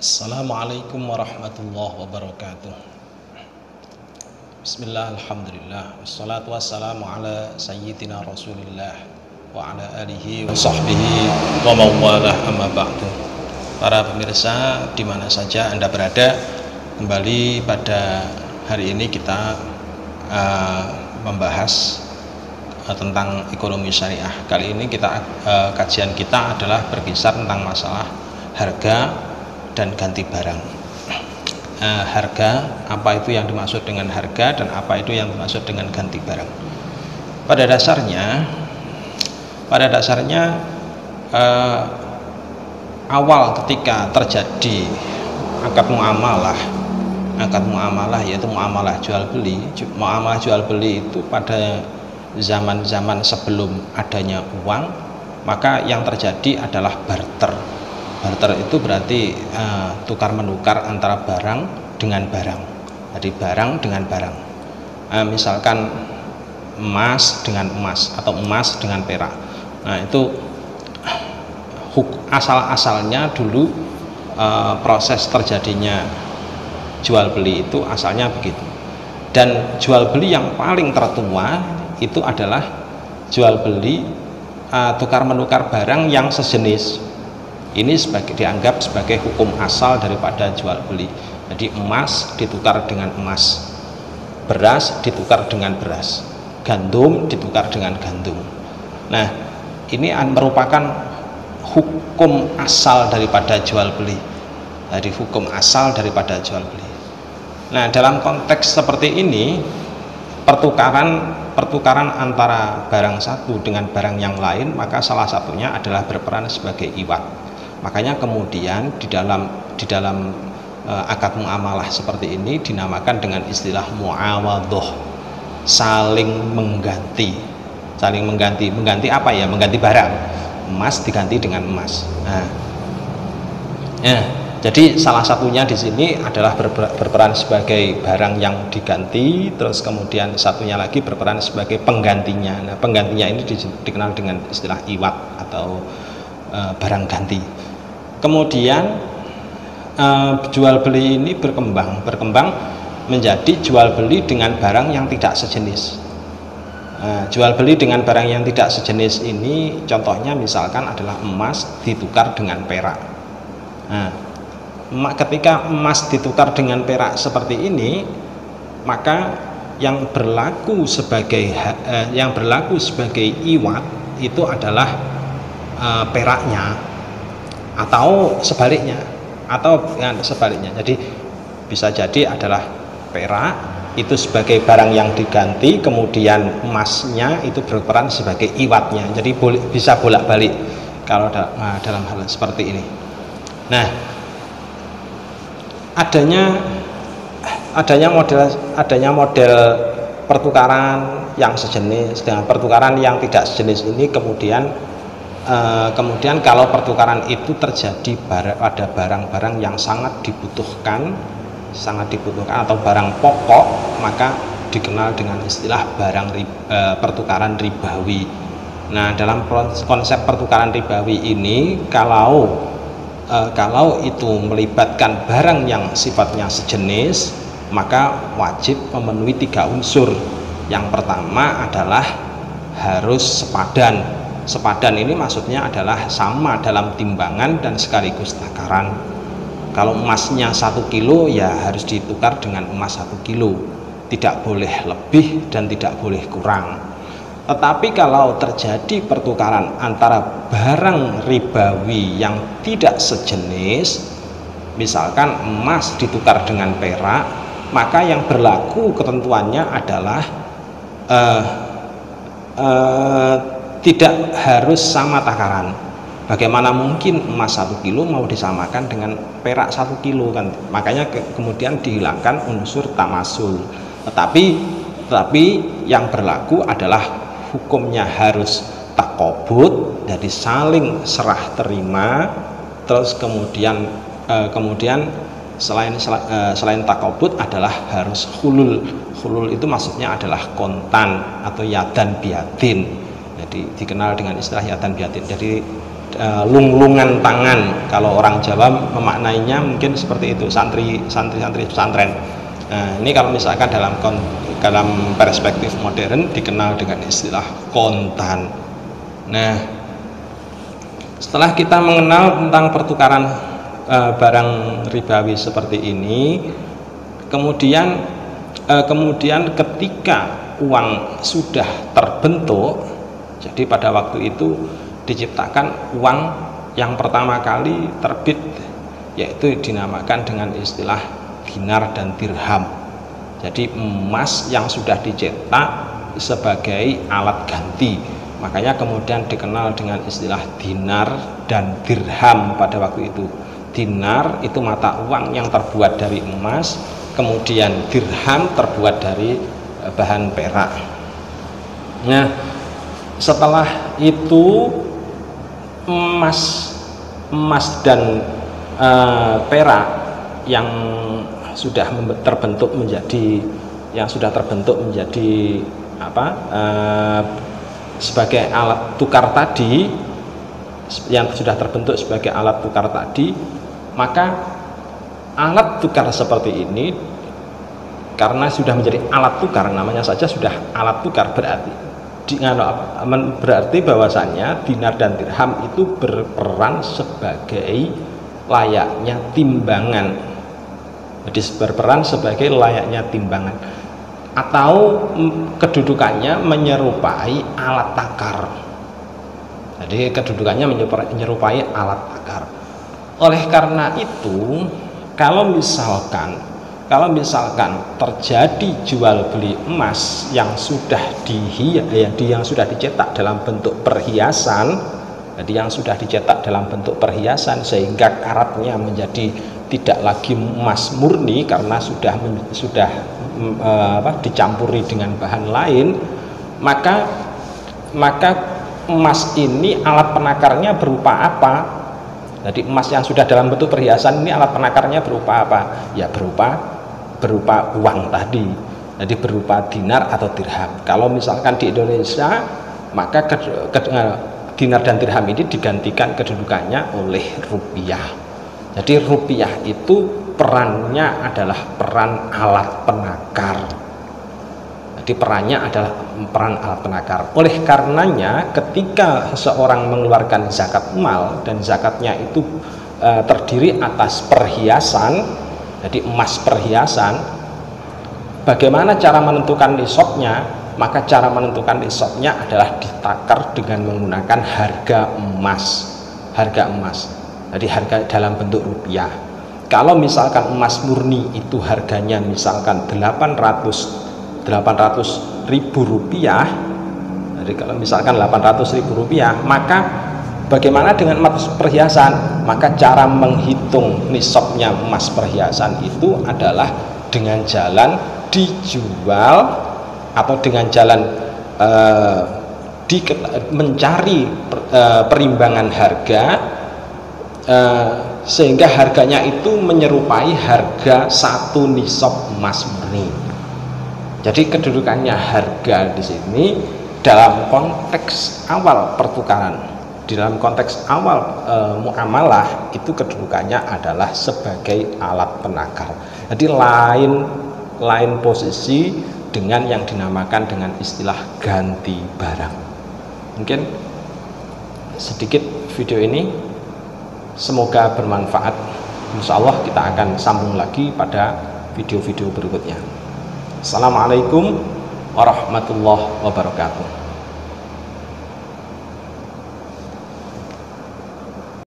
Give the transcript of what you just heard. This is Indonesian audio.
Assalamualaikum warahmatullahi wabarakatuh. Bismillah, alhamdulillah, wassalatu wassalamu ala sayyidina rasulillah wa ala alihi wa sahbihi wa mawalah, amma ba'du. Para pemirsa dimana saja Anda berada, kembali pada hari ini kita membahas tentang ekonomi syariah. Kali ini kajian kita adalah berkisar tentang masalah harga dan ganti barang. Harga, apa itu yang dimaksud dengan harga dan apa itu yang dimaksud dengan ganti barang. Pada dasarnya awal ketika terjadi akad muamalah yaitu muamalah jual beli. Muamalah jual beli itu pada zaman-zaman sebelum adanya uang, maka yang terjadi adalah barter. Barter itu berarti tukar menukar antara barang dengan barang. Jadi barang dengan barang. Misalkan emas dengan emas atau emas dengan perak. Nah, itu asal-asalnya dulu proses terjadinya jual beli itu asalnya begitu. Dan jual beli yang paling tertua itu adalah jual beli tukar menukar barang yang sejenis. Ini dianggap sebagai hukum asal daripada jual beli. Jadi emas ditukar dengan emas, beras ditukar dengan beras, gandum ditukar dengan gandum. Nah, ini merupakan hukum asal daripada jual beli. Jadi hukum asal daripada jual beli. Nah, dalam konteks seperti ini, pertukaran antara barang satu dengan barang yang lain, maka salah satunya adalah berperan sebagai iwat. Makanya kemudian di dalam akad muamalah seperti ini dinamakan dengan istilah muawadhah, saling mengganti. Mengganti apa ya? Mengganti barang. Emas diganti dengan emas. Jadi salah satunya di sini adalah berperan sebagai barang yang diganti, terus kemudian satunya lagi berperan sebagai penggantinya. Nah, penggantinya ini dikenal dengan istilah iwat atau barang ganti. Kemudian jual beli ini berkembang menjadi jual beli dengan barang yang tidak sejenis. Jual beli dengan barang yang tidak sejenis ini contohnya misalkan adalah emas ditukar dengan perak. Ketika emas ditukar dengan perak seperti ini, maka yang berlaku sebagai iwat itu adalah peraknya, atau sebaliknya. Jadi bisa jadi adalah perak itu sebagai barang yang diganti, kemudian emasnya itu berperan sebagai iwatnya. Jadi bisa bolak-balik kalau dalam hal seperti ini. Nah, adanya model pertukaran yang sejenis dengan pertukaran yang tidak sejenis ini, kemudian kalau pertukaran itu terjadi pada barang-barang yang sangat dibutuhkan atau barang pokok, maka dikenal dengan istilah pertukaran ribawi. Nah, dalam konsep pertukaran ribawi ini, kalau itu melibatkan barang yang sifatnya sejenis, maka wajib memenuhi 3 unsur. Yang pertama adalah harus sepadan. Sepadan ini maksudnya adalah sama dalam timbangan dan sekaligus takaran. Kalau emasnya 1 kilo, ya harus ditukar dengan emas 1 kilo. Tidak boleh lebih dan tidak boleh kurang. Tetapi kalau terjadi pertukaran antara barang ribawi yang tidak sejenis, misalkan emas ditukar dengan perak, maka yang berlaku ketentuannya adalah tidak harus sama takaran. Bagaimana mungkin emas 1 kilo mau disamakan dengan perak 1 kilo kan? Makanya kemudian dihilangkan unsur tamasul. Tetapi yang berlaku adalah hukumnya harus takobut, jadi saling serah terima. Terus kemudian selain takobut adalah harus hulul. Hulul itu maksudnya adalah kontan atau yadan biadin. Jadi dikenal dengan istilah yadan biadin. Jadi lunglungan tangan. Kalau orang Jawa memaknainya mungkin seperti itu, santri pesantren. Nah, ini kalau misalkan dalam perspektif modern dikenal dengan istilah kontan. Nah, setelah kita mengenal tentang pertukaran barang ribawi seperti ini, kemudian ketika uang sudah terbentuk, jadi pada waktu itu diciptakan uang yang pertama kali terbit, yaitu dinamakan dengan istilah dinar dan dirham. Jadi emas yang sudah dicetak sebagai alat ganti, makanya kemudian dikenal dengan istilah dinar dan dirham pada waktu itu. Dinar itu mata uang yang terbuat dari emas, kemudian dirham terbuat dari bahan perak. Nah, setelah itu emas dan perak yang sudah terbentuk menjadi sebagai alat tukar tadi, maka alat tukar seperti ini karena sudah menjadi alat tukar, namanya saja sudah alat tukar, berarti bahwasannya dinar dan dirham itu berperan sebagai layaknya timbangan. Jadi berperan sebagai layaknya timbangan atau kedudukannya menyerupai alat takar. Jadi kedudukannya menyerupai alat takar. Oleh karena itu, kalau misalkan terjadi jual beli emas yang sudah dicetak dalam bentuk perhiasan, sehingga karatnya menjadi tidak lagi emas murni karena sudah dicampuri dengan bahan lain, maka emas ini alat penakarnya berupa apa? Jadi emas yang sudah dalam bentuk perhiasan ini alat penakarnya berupa apa? Ya berupa uang tadi. Jadi berupa dinar atau dirham. Kalau misalkan di Indonesia, maka dinar dan dirham ini digantikan kedudukannya oleh rupiah. Jadi rupiah itu perannya adalah peran alat penakar. Jadi perannya adalah peran alat penakar. Oleh karenanya ketika seseorang mengeluarkan zakat mal dan zakatnya itu terdiri atas perhiasan, jadi emas perhiasan, bagaimana cara menentukan nisabnya? Maka cara menentukan nisabnya adalah ditakar dengan menggunakan harga emas. Jadi harga dalam bentuk rupiah. Kalau misalkan emas murni itu harganya misalkan 800.000 rupiah, jadi kalau misalkan 800.000 rupiah, maka bagaimana dengan emas perhiasan? Maka cara menghitung nisabnya emas perhiasan itu adalah dengan jalan dijual atau dengan jalan mencari perimbangan harga, sehingga harganya itu menyerupai harga satu nisab emas murni. Jadi kedudukannya harga di sini dalam konteks awal pertukaran, di dalam konteks awal muamalah itu kedudukannya adalah sebagai alat penakar. Jadi lain posisi dengan yang dinamakan dengan istilah ganti barang. Mungkin sedikit video ini, semoga bermanfaat. Insya Allah kita akan sambung lagi pada video-video berikutnya. Assalamualaikum warahmatullahi wabarakatuh.